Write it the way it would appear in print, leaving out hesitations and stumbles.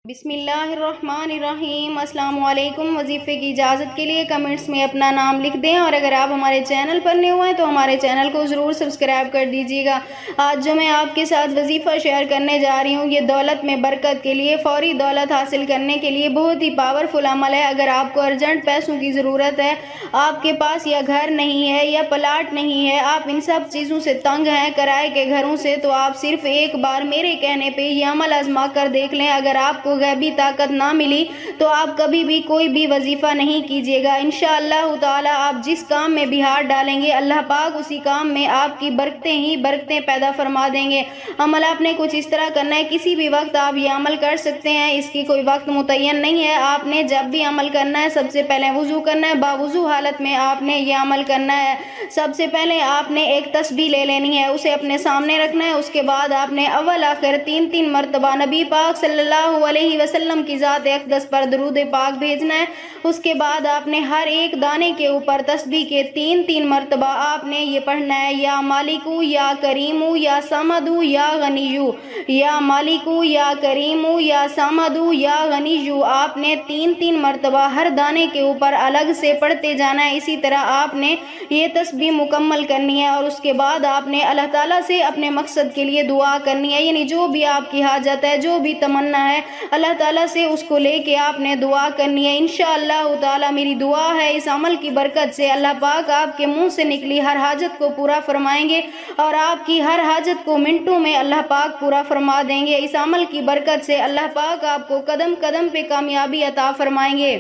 بسم اللہ الرحمن الرحیم۔ السلام علیکم۔ وظیفے کی اجازت کے لیے کمنٹس میں اپنا نام لکھ دیں، اور اگر آپ ہمارے چینل پر نئے ہوئے ہیں تو ہمارے چینل کو ضرور سبسکرائب کر دیجیے گا۔ آج جو میں آپ کے ساتھ وظیفہ شیئر کرنے جا رہی ہوں، یہ دولت میں برکت کے لیے، فوری دولت حاصل کرنے کے لیے بہت ہی پاورفل عمل ہے۔ اگر آپ کو ارجنٹ پیسوں کی ضرورت ہے، آپ کے پاس یا گھر نہیں ہے یا پلاٹ نہیں ہے، آپ ان سب چیزوں سے تنگ ہیں، کرائے کے گھروں سے، تو آپ صرف ایک بار میرے کہنے پہ یہ عمل آزما کر دیکھ لیں۔ اگر آپ کو غیبی طاقت نہ ملی تو آپ کبھی بھی کوئی بھی وظیفہ نہیں کیجیے گا۔ انشاءاللہ تعالی آپ جس کام میں بھی ہاتھ ڈالیں گے، اللہ پاک اسی کام میں آپ کی برکتیں ہی برکتیں پیدا فرما دیں گے۔ عمل آپ نے کچھ اس طرح کرنا ہے، کسی بھی وقت آپ یہ عمل کر سکتے ہیں، اس کی کوئی وقت متعین نہیں ہے۔ آپ نے جب بھی عمل کرنا ہے، سب سے پہلے وضو کرنا ہے، باوضو حالت میں آپ نے یہ عمل کرنا ہے۔ سب سے پہلے آپ نے ایک تسبیح لے لینی ہے، اسے اپنے سامنے رکھنا ہے۔ اس کے بعد آپ نے اول آخر تین مرتبہ نبی پاک صلی اللہ علیہ وسلم کی ذات اقدس پر درود پاک بھیجنا ہے۔ اس کے بعد آپ نے ہر ایک دانے کے اوپر تسبیح کے تین مرتبہ آپ نے یہ پڑھنا ہے، یا مالکو یا کریمو یا سمدو یا غنیو، یا مالکو یا کریمو یا سمدو یا غنیو۔ آپ نے تین مرتبہ ہر دانے کے اوپر الگ سے پڑھتے جانا ہے۔ اسی طرح آپ نے یہ تسبیح مکمل کرنی ہے، اور اس کے بعد آپ نے اللہ تعالیٰ سے اپنے مقصد کے لیے دعا کرنی ہے، یعنی جو بھی آپ کی حاجت ہے، جو بھی تمنا ہے، اللہ تعالیٰ سے اس کو لے کے آپ نے دعا کرنی ہے۔ انشاءاللہ تعالیٰ میری دعا ہے اس عمل کی برکت سے اللہ پاک آپ کے منہ سے نکلی ہر حاجت کو پورا فرمائیں گے، اور آپ کی ہر حاجت کو منٹوں میں اللہ پاک پورا فرما دیں گے۔ اس عمل کی برکت سے اللہ پاک آپ کو قدم قدم پہ کامیابی عطا فرمائیں گے۔